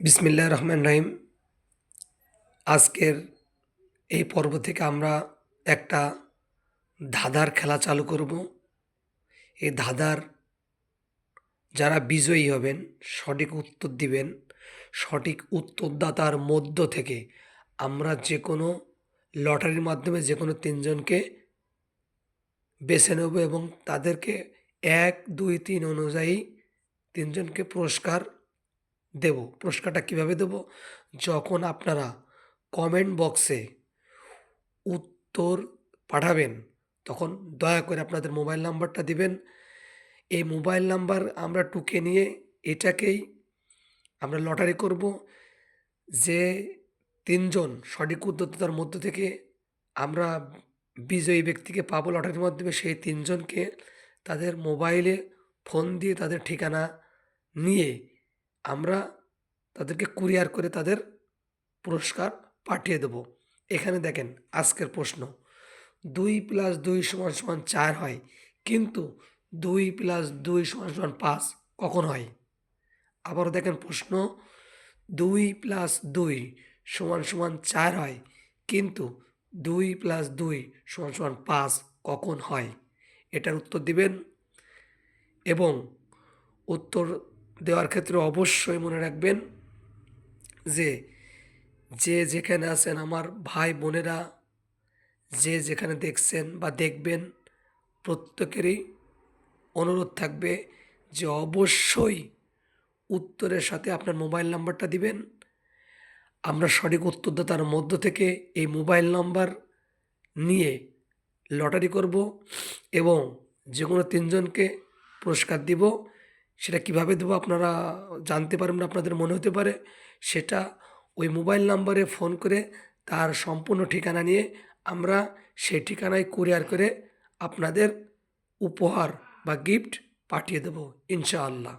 বিসমিল্লাহির রহমানির রহিম। আজকের এই পর্ব থেকে আমরা একটা ধাঁধার খেলা চালু করব। এই ধাঁধার যারা বিজয়ী হবেন, সঠিক উত্তর দিবেন, সঠিক উত্তরদাতার মধ্য থেকে আমরা যেকোনো লটারির মাধ্যমে যেকোনো ৩ জনকে বেছে নেব এবং তাদেরকে ১, ২, ৩ অনুযায়ী ৩ জনকে পুরস্কার দেব। পুরস্কারটা কীভাবে দেব? যখন আপনারা কমেন্ট বক্সে উত্তর পাঠাবেন, তখন দয়া করে আপনাদের মোবাইল নাম্বারটা দিবেন। এই মোবাইল নাম্বার আমরা টুকে নিয়ে এটাকেই আমরা লটারি করব। যে ৩ জন সঠিক উত্তরদাতার মধ্য থেকে আমরা বিজয়ী ব্যক্তিকে পাবো লটারির মাধ্যমে, সেই ৩ জনকে তাদের মোবাইলে ফোন দিয়ে তাদের ঠিকানা নিয়ে আমরা তাদেরকে কুরিয়ার করে তাদের পুরস্কার পাঠিয়ে দেব। এখানে দেখেন আজকের প্রশ্ন, ২ + ২ = ৪ হয়, কিন্তু ২ + ২ = ৫ কখন হয়? আবারও দেখেন প্রশ্ন, ২ + ২ = ৪ হয়, কিন্তু ২ + ২ = ৫ কখন হয়? এটার উত্তর দিবেন এবং উত্তর দেওয়ার ক্ষেত্রে অবশ্যই মনে রাখবেন যে, যে যেখানে আছেন আমার ভাই বোনেরা, যে যেখানে দেখছেন বা দেখবেন, প্রত্যেকেরই অনুরোধ থাকবে যে অবশ্যই উত্তরের সাথে আপনার মোবাইল নাম্বারটা দিবেন। আমরা সঠিক উত্তরদাতার মধ্য থেকে এই মোবাইল নাম্বার নিয়ে লটারি করব এবং যেকোনো ৩ জনকে পুরস্কার দিব। সেটা কিভাবে দেবো আপনারা জানতে পারবেন, আপনাদের মনে হতে পারে। সেটা ওই মোবাইল নাম্বারে ফোন করে তার সম্পূর্ণ ঠিকানা নিয়ে আমরা সেই ঠিকানায় কুরিয়ার করে আপনাদের উপহার বা গিফট পাঠিয়ে দেব ইনশাআল্লাহ।